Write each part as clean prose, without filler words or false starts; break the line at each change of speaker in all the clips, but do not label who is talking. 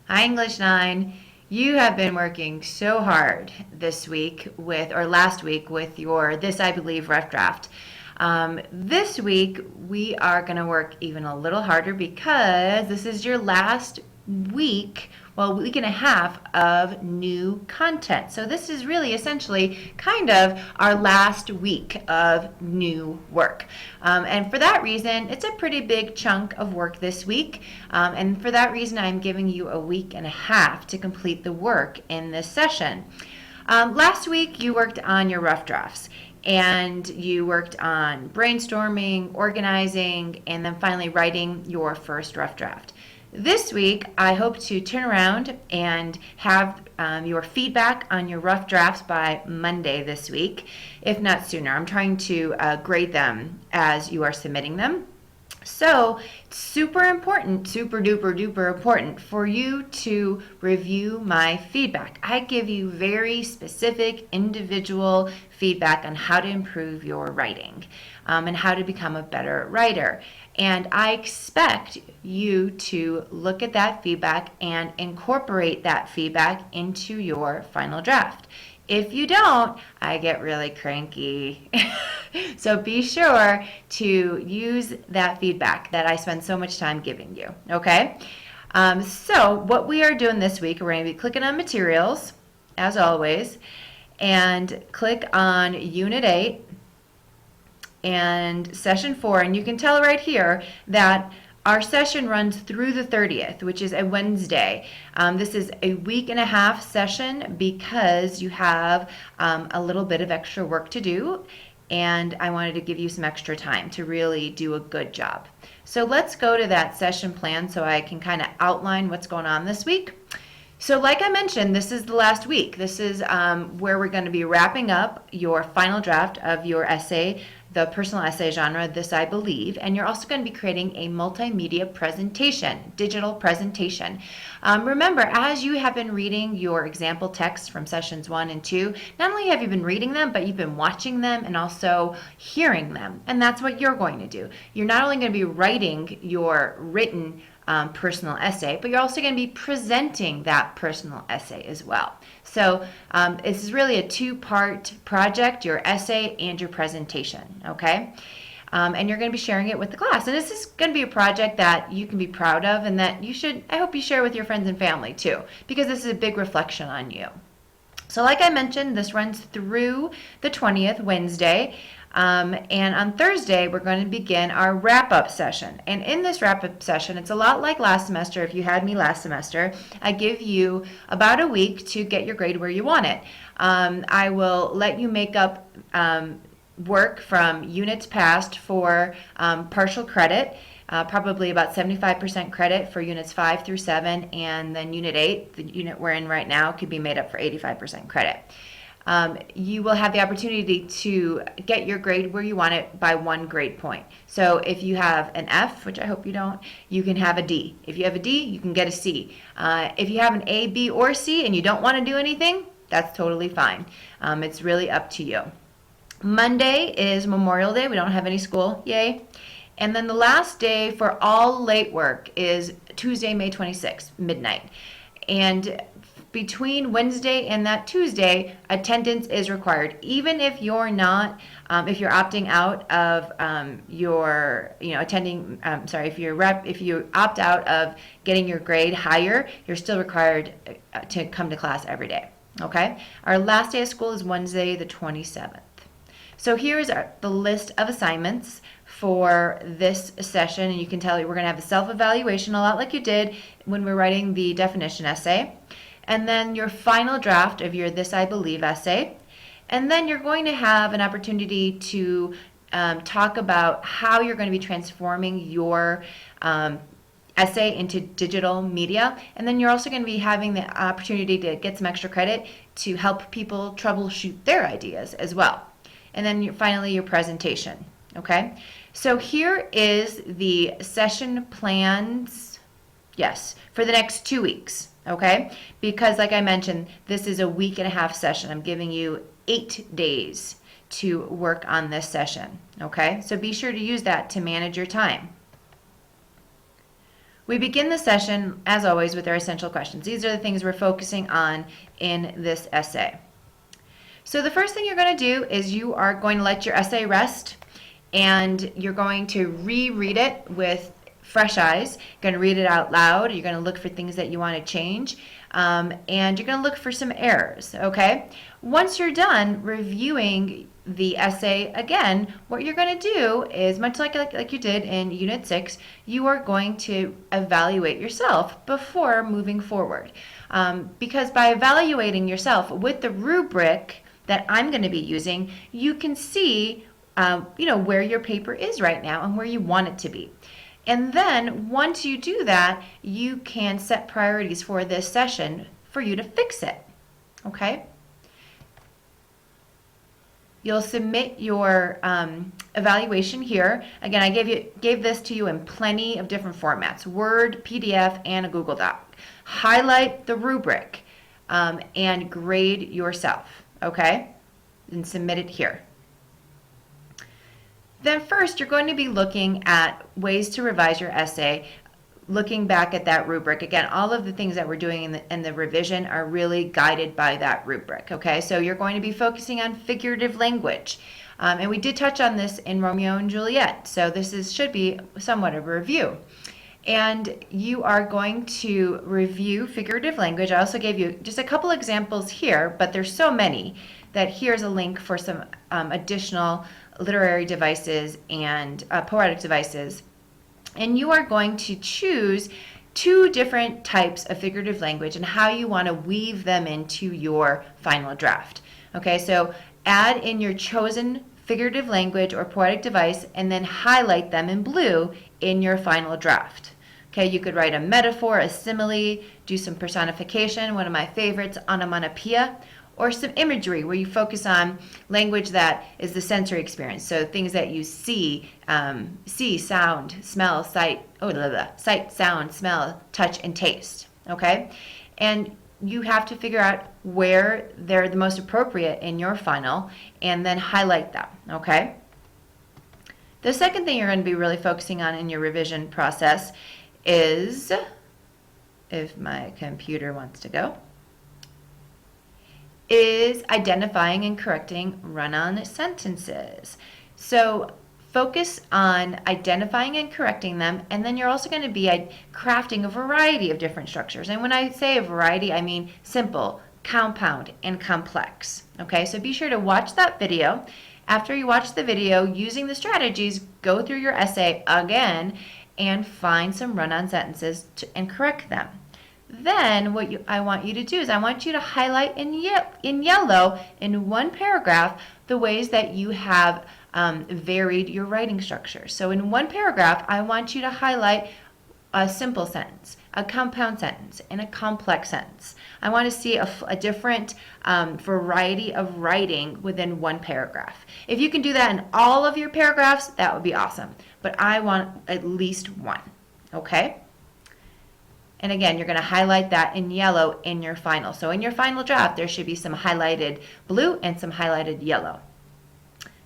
Hi, English 9. You have been working so hard this week or last week with your This I Believe rough draft. This week, we are going to work even a little harder because this is your last week and a half of new content. So this is really essentially kind of our last week of new work. And for that reason, it's a pretty big chunk of work this week. And for that reason, I'm giving you a week and a half to complete the work in this session. Last week, you worked on your rough drafts. And you worked on brainstorming, organizing, and then finally writing your first rough draft. This week, I hope to turn around and have your feedback on your rough drafts by Monday this week, if not sooner. I'm trying to grade them as you are submitting them. So it's super important, super duper duper important for you to review my feedback. I give you very specific individual feedback on how to improve your writing and how to become a better writer. And I expect you to look at that feedback and incorporate that feedback into your final draft. If you don't, I get really cranky. So be sure to use that feedback that I spend so much time giving you, okay? So what we are doing this week, we're going to be clicking on materials, as always, and click on Unit 8 and Session 4, and you can tell right here that our session runs through the 30th, which is a Wednesday. This is a week and a half session because you have a little bit of extra work to do, and I wanted to give you some extra time to really do a good job. So let's go to that session plan so I can kind of outline what's going on this week. So like I mentioned, this is the last week. This is where we're going to be wrapping up your final draft of your essay, the personal essay genre, This I Believe, and you're also going to be creating a multimedia presentation, digital presentation. Remember, as you have been reading your example texts from sessions 1 and 2, not only have you been reading them, but you've been watching them and also hearing them, and that's what you're going to do. You're not only going to be writing your written personal essay, but you're also going to be presenting that personal essay as well. So this is really a two-part project, your essay and your presentation, okay? And you're going to be sharing it with the class. And this is going to be a project that you can be proud of and that I hope you share with your friends and family too, because this is a big reflection on you. So like I mentioned, this runs through the 20th, Wednesday. And on Thursday, we're going to begin our wrap-up session. And in this wrap-up session, it's a lot like last semester. If you had me last semester, I give you about a week to get your grade where you want it. I will let you make up work from units passed for partial credit, probably about 75% credit for units 5 through 7, and then unit 8, the unit we're in right now, could be made up for 85% credit. You will have the opportunity to get your grade where you want it by 1 grade point. So if you have an F, which I hope you don't, you can have a D. If you have a D, you can get a C. If you have an A, B, or C and you don't want to do anything, that's totally fine. It's really up to you. Monday is Memorial Day. We don't have any school. Yay. And then the last day for all late work is Tuesday, May 26th, midnight. And between Wednesday and that Tuesday, attendance is required. Even if you're not, if you're opting out of if you opt out of getting your grade higher, you're still required to come to class every day. Okay? Our last day of school is Wednesday, the 27th. So here's the list of assignments for this session, and you can tell we're going to have a self-evaluation, a lot like you did when we're writing the definition essay. And then your final draft of your This I Believe essay. And then you're going to have an opportunity to talk about how you're going to be transforming your essay into digital media. And then you're also going to be having the opportunity to get some extra credit to help people troubleshoot their ideas as well. And then finally your presentation, okay? So here is the session plans, yes, for the next 2 weeks. Okay, because like I mentioned, this is a week and a half session. I'm giving you 8 days to work on this session. Okay, so be sure to use that to manage your time. We begin the session, as always, with our essential questions. These are the things we're focusing on in this essay. So the first thing you're going to do is you are going to let your essay rest, and you're going to reread it with fresh eyes. You're going to read it out loud. You're going to look for things that you want to change, and you're going to look for some errors, okay? Once you're done reviewing the essay again, what you're going to do is, much like you did in Unit 6, you are going to evaluate yourself before moving forward. Because by evaluating yourself with the rubric that I'm going to be using, you can see where your paper is right now and where you want it to be. And then once you do that, you can set priorities for this session for you to fix it, okay? You'll submit your evaluation here. Again, I gave this to you in plenty of different formats: Word, PDF, and a Google Doc. Highlight the rubric and grade yourself, okay? And submit it here. Then first, you're going to be looking at ways to revise your essay, looking back at that rubric. Again, all of the things that we're doing in the revision are really guided by that rubric, okay? So you're going to be focusing on figurative language. And we did touch on this in Romeo and Juliet, so this should be somewhat of a review. And you are going to review figurative language. I also gave you just a couple examples here, but there's so many that here's a link for some additional literary devices and poetic devices. And you are going to choose 2 different types of figurative language and how you want to weave them into your final draft. Okay, so add in your chosen figurative language or poetic device and then highlight them in blue in your final draft. Okay, you could write a metaphor, a simile, do some personification, one of my favorites, onomatopoeia, or some imagery where you focus on language that is the sensory experience. So things that you see, sound, smell, sight, sight, sound, smell, touch, and taste, okay? And you have to figure out where they're the most appropriate in your final and then highlight them, okay? The second thing you're going to be really focusing on in your revision process is, if my computer wants to go, is identifying and correcting run-on sentences. So focus on identifying and correcting them, and then you're also going to be crafting a variety of different structures. And when I say a variety, I mean simple, compound, and complex. Okay, so be sure to watch that video. After you watch the video, using the strategies, go through your essay again and find some run-on sentences and correct them. Then what I want you to do is I want you to highlight in yellow in one paragraph the ways that you have varied your writing structure. So in one paragraph, I want you to highlight a simple sentence, a compound sentence, and a complex sentence. I want to see a different variety of writing within one paragraph. If you can do that in all of your paragraphs, that would be awesome. But I want at least one, okay? And again, you're going to highlight that in yellow in your final. So in your final draft, there should be some highlighted blue and some highlighted yellow.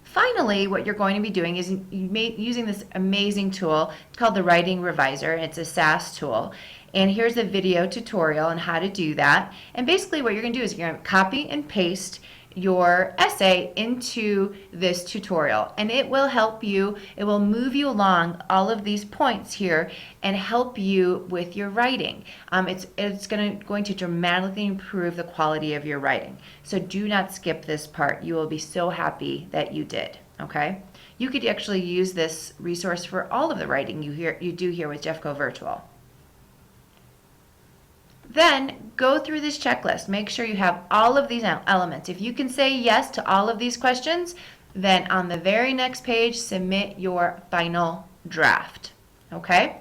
Finally, what you're going to be doing is using this amazing tool. It's called the Writing Reviser. It's a SAS tool. And here's a video tutorial on how to do that. And basically what you're going to do is you're going to copy and paste your essay into this tutorial, and it will help you, it will move you along all of these points here and help you with your writing. It's going to dramatically improve the quality of your writing. So do not skip this part. You will be so happy that you did, okay? You could actually use this resource for all of the writing you do here with Jeffco Virtual. Then go through this checklist. Make sure you have all of these elements. If you can say yes to all of these questions, then on the very next page, submit your final draft. Okay?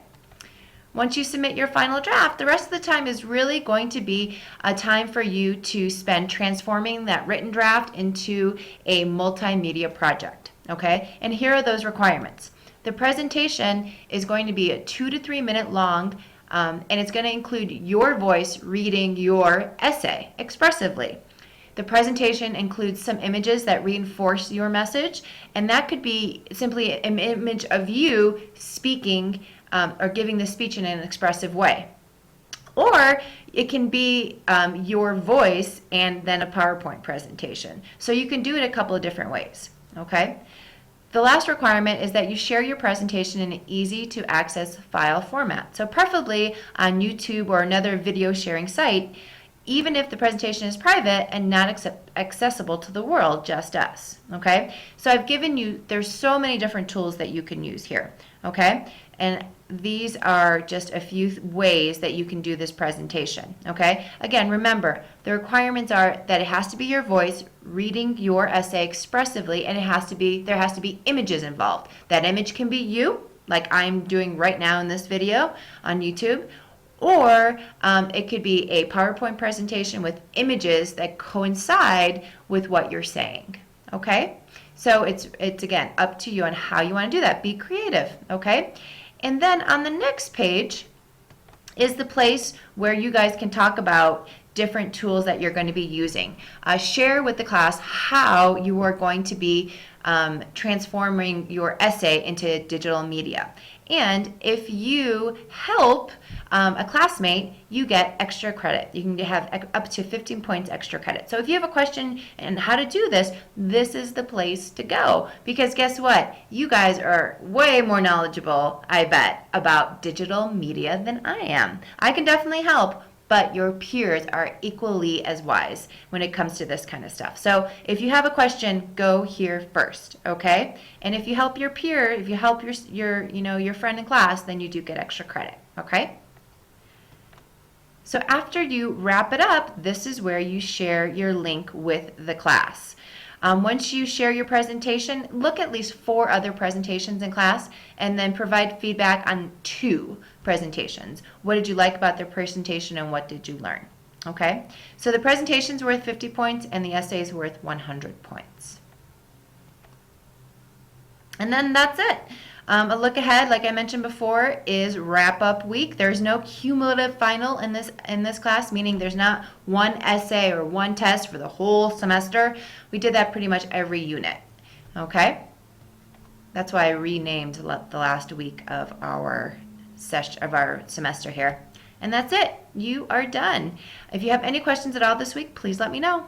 Once you submit your final draft, the rest of the time is really going to be a time for you to spend transforming that written draft into a multimedia project. Okay? And here are those requirements. The presentation is going to be a 2 to 3 minute long, and it's going to include your voice reading your essay expressively. The presentation includes some images that reinforce your message, and that could be simply an image of you speaking or giving the speech in an expressive way. Or it can be your voice and then a PowerPoint presentation. So you can do it a couple of different ways, okay? The last requirement is that you share your presentation in an easy to access file format. So preferably on YouTube or another video sharing site, even if the presentation is private and not accessible to the world, just us, okay? So I've given you, there's so many different tools that you can use here, okay? And these are just a few ways that you can do this presentation, okay? Again, remember, the requirements are that it has to be your voice reading your essay expressively, and there has to be images involved. That image can be you, like I'm doing right now in this video on YouTube, or it could be a PowerPoint presentation with images that coincide with what you're saying, okay? So it's again up to you on how you want to do that. Be creative, okay? And then on the next page is the place where you guys can talk about different tools that you're going to be using. Share with the class how you are going to be transforming your essay into digital media. And if you help a classmate, you get extra credit. You can have up to 15 points extra credit. So if you have a question on how to do this, this is the place to go. Because guess what? You guys are way more knowledgeable, I bet, about digital media than I am. I can definitely help, but your peers are equally as wise when it comes to this kind of stuff. So if you have a question, go here first, okay? And if you help your peer, if you help your friend in class, then you do get extra credit, okay? So after you wrap it up, this is where you share your link with the class. Once you share your presentation, look at least 4 other presentations in class and then provide feedback on 2 presentations. What did you like about their presentation and what did you learn? Okay, so the presentation's worth 50 points and the essay is worth 100 points. And then that's it. A look ahead, like I mentioned before, is wrap-up week. There's no cumulative final in this class, meaning there's not one essay or one test for the whole semester. We did that pretty much every unit, okay? That's why I renamed the last week of our semester here. And that's it. You are done. If you have any questions at all this week, please let me know.